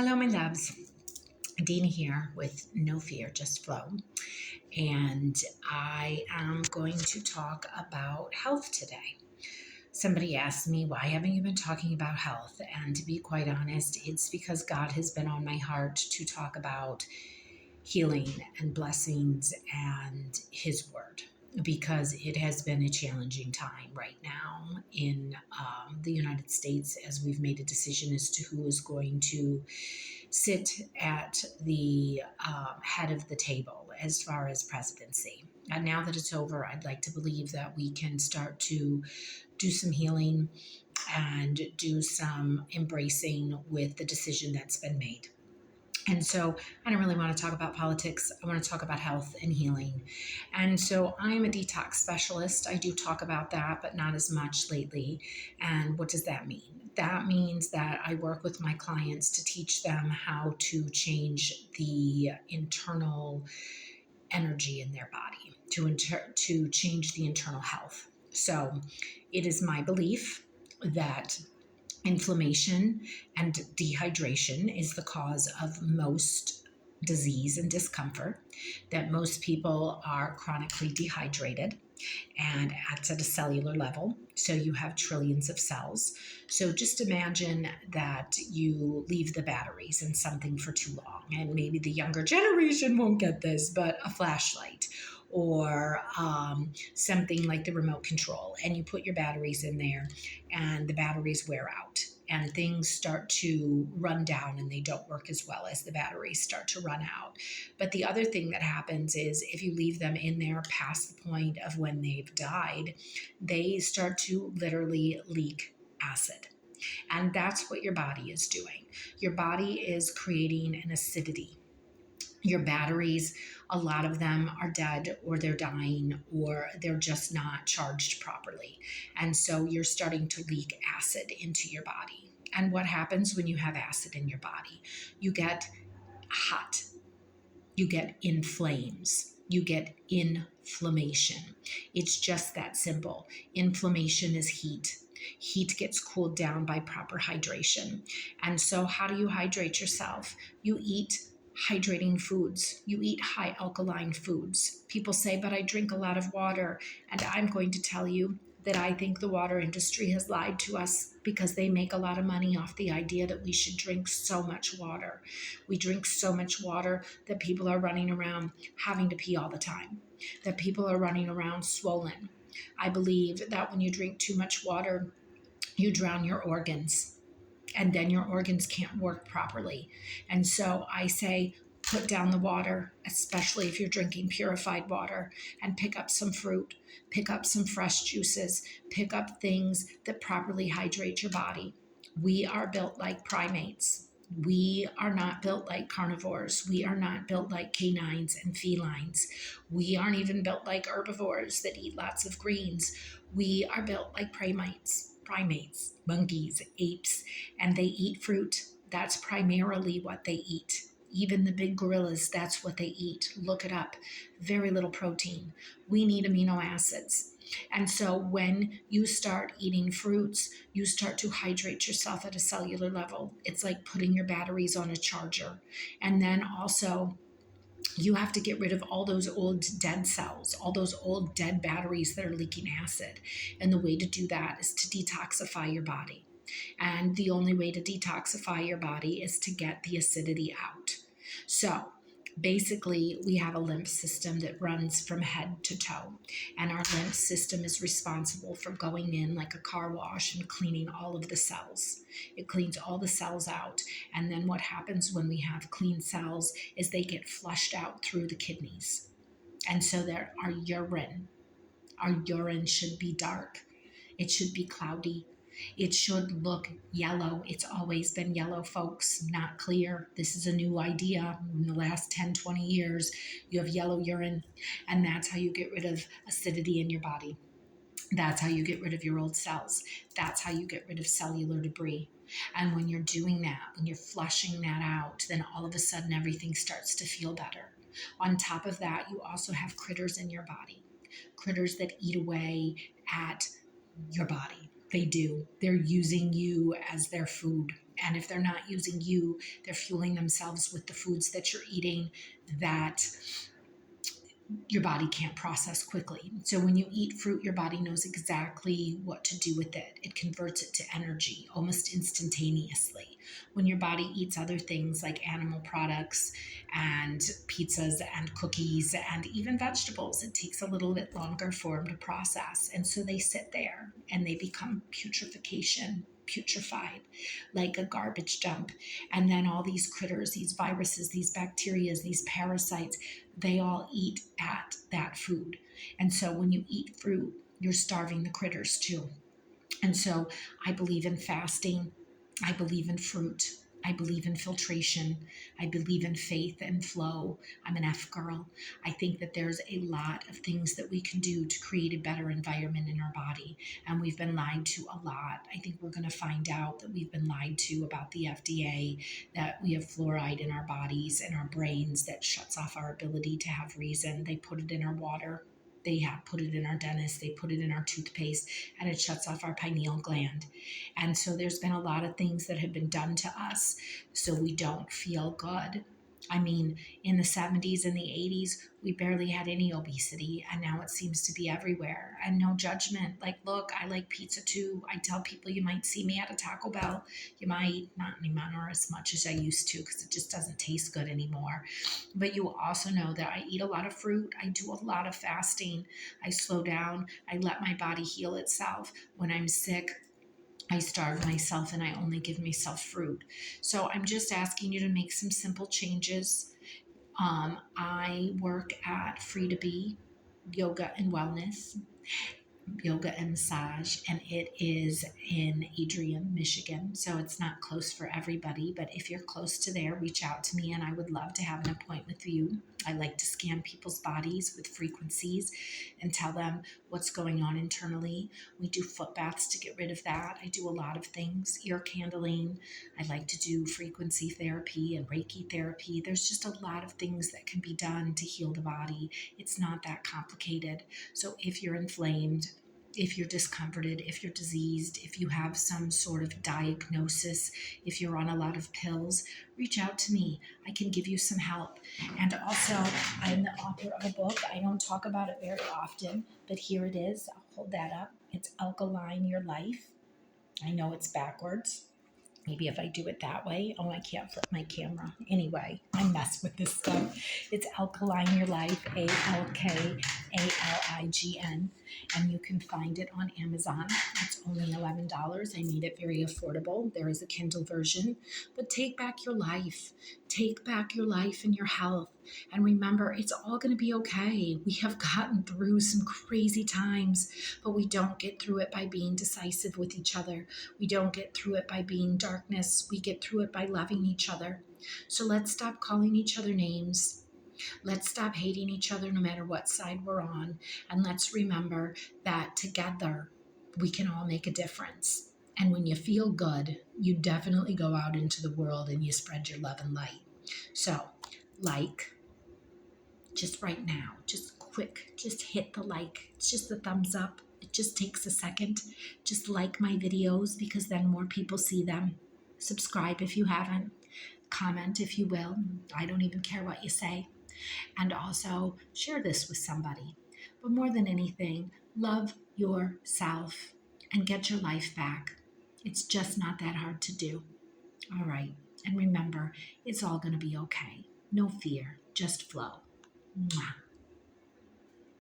Hello, my loves. Dina here with No Fear, Just Flow. And I am going to talk about health today. Somebody asked me, why haven't you been talking about health? And to be quite honest, it's because God has been on my heart to talk about healing and blessings and His Word. Because it has been a challenging time right now in the United States as we've made a decision as to who is going to sit at the head of the table as far as presidency. And now that it's over, I'd like to believe that we can start to do some healing and do some embracing with the decision that's been made. And so I don't really want to talk about politics. I want to talk about health and healing. And so I'm a detox specialist. I do talk about that, but not as much lately. And what does that mean? That means that I work with my clients to teach them how to change the internal energy in their body, to change the internal health. So it is my belief that inflammation and dehydration is the cause of most disease and discomfort, that most people are chronically dehydrated and acts at a cellular level. So you have trillions of cells. So just imagine that you leave the batteries in something for too long. And maybe the younger generation won't get this, but a flashlight or something like the remote control, and you put your batteries in there and the batteries wear out and things start to run down and they don't work as well as the batteries start to run out. But the other thing that happens is if you leave them in there past the point of when they've died, they start to literally leak acid. And that's what your body is doing. Your body is creating an acidity. Your batteries, a lot of them are dead or they're dying or they're just not charged properly. And so you're starting to leak acid into your body. And what happens when you have acid in your body? You get hot, you get inflames, you get inflammation. It's just that simple. Inflammation is heat. Heat gets cooled down by proper hydration. And so how do you hydrate yourself? You eat hydrating foods. You eat high alkaline foods. People say, but I drink a lot of water. And I'm going to tell you that I think the water industry has lied to us because they make a lot of money off the idea that we should drink so much water. We drink so much water that people are running around having to pee all the time, that people are running around swollen. I believe that when you drink too much water, you drown your organs and then your organs can't work properly. And so I say, put down the water, especially if you're drinking purified water, and pick up some fruit, pick up some fresh juices, pick up things that properly hydrate your body. We are built like primates. We are not built like carnivores. We are not built like canines and felines. We aren't even built like herbivores that eat lots of greens. We are built like primates, monkeys, apes, and they eat fruit. That's primarily what they eat. Even the big gorillas, that's what they eat. Look it up. Very little protein. We need amino acids. And so when you start eating fruits, you start to hydrate yourself at a cellular level. It's like putting your batteries on a charger. And then also, you have to get rid of all those old dead cells, all those old dead batteries that are leaking acid. And the way to do that is to detoxify your body. And the only way to detoxify your body is to get the acidity out. So basically, we have a lymph system that runs from head to toe. And our lymph system is responsible for going in like a car wash and cleaning all of the cells. It cleans all the cells out. And then what happens when we have clean cells is they get flushed out through the kidneys. And so there, our urine should be dark. It should be cloudy. It should look yellow. It's always been yellow, folks, not clear. This is a new idea. In the last 10, 20 years, you have yellow urine, and that's how you get rid of acidity in your body. That's how you get rid of your old cells. That's how you get rid of cellular debris. And when you're doing that, when you're flushing that out, then all of a sudden everything starts to feel better. On top of that, you also have critters in your body, critters that eat away at your body. They do. They're using you as their food. And if they're not using you, they're fueling themselves with the foods that you're eating that your body can't process quickly. So when you eat fruit, your body knows exactly what to do with it. It converts it to energy almost instantaneously. When your body eats other things like animal products and pizzas and cookies and even vegetables, it takes a little bit longer for them to process. And so they sit there and they become putrefied, like a garbage dump. And then all these critters, these viruses, these bacteria, these parasites, they all eat at that food. And so when you eat fruit, you're starving the critters too. And so I believe in fasting. I believe in fruit. I believe in filtration. I believe in faith and flow. I'm an F girl. I think that there's a lot of things that we can do to create a better environment in our body. And we've been lied to a lot. I think we're going to find out that we've been lied to about the FDA, that we have fluoride in our bodies and our brains that shuts off our ability to have reason. They put it in our water. They have put it in our dentist, they put it in our toothpaste, and it shuts off our pineal gland. And so there's been a lot of things that have been done to us so we don't feel good. I mean, in the 70s and the 80s, we barely had any obesity, and now it seems to be everywhere. And no judgment. Like, look, I like pizza too. I tell people you might see me at a Taco Bell. You might, not anymore as much as I used to because it just doesn't taste good anymore. But you also know that I eat a lot of fruit. I do a lot of fasting. I slow down. I let my body heal itself. When I'm sick, I starve myself and I only give myself fruit. So I'm just asking you to make some simple changes. I work at Free to Be Yoga and Wellness, yoga and massage, and it is in Adrian, Michigan. So it's not close for everybody, but if you're close to there, reach out to me and I would love to have an appointment with you. I like to scan people's bodies with frequencies and tell them what's going on internally. We do foot baths to get rid of that. I do a lot of things, ear candling. I like to do frequency therapy and Reiki therapy. There's just a lot of things that can be done to heal the body. It's not that complicated. So if you're inflamed, if you're discomforted, if you're diseased, if you have some sort of diagnosis, if you're on a lot of pills, reach out to me. I can give you some help. And also, I'm the author of a book. I don't talk about it very often, but here it is. I'll hold that up. It's Alkaline Your Life. I know it's backwards. Maybe if I do it that way. Oh, I can't flip my camera. Anyway, I mess with this stuff. It's Alkaline Your Life, ALKALIGN. And you can find it on Amazon. It's only $11. I made it very affordable. There is a Kindle version. But take back your life. Take back your life and your health. And remember, it's all going to be okay. We have gotten through some crazy times, but we don't get through it by being decisive with each other. We don't get through it by being darkness. We get through it by loving each other. So let's stop calling each other names. Let's stop hating each other no matter what side we're on. And let's remember that together we can all make a difference. And when you feel good, you definitely go out into the world and you spread your love and light. So, just right now, just quick, just hit the like. It's just the thumbs up. It just takes a second. Just like my videos because then more people see them. Subscribe if you haven't. Comment if you will. I don't even care what you say. And also share this with somebody. But more than anything, love yourself and get your life back. It's just not that hard to do. All right. And remember, it's all going to be okay. No fear, just flow. Mwah.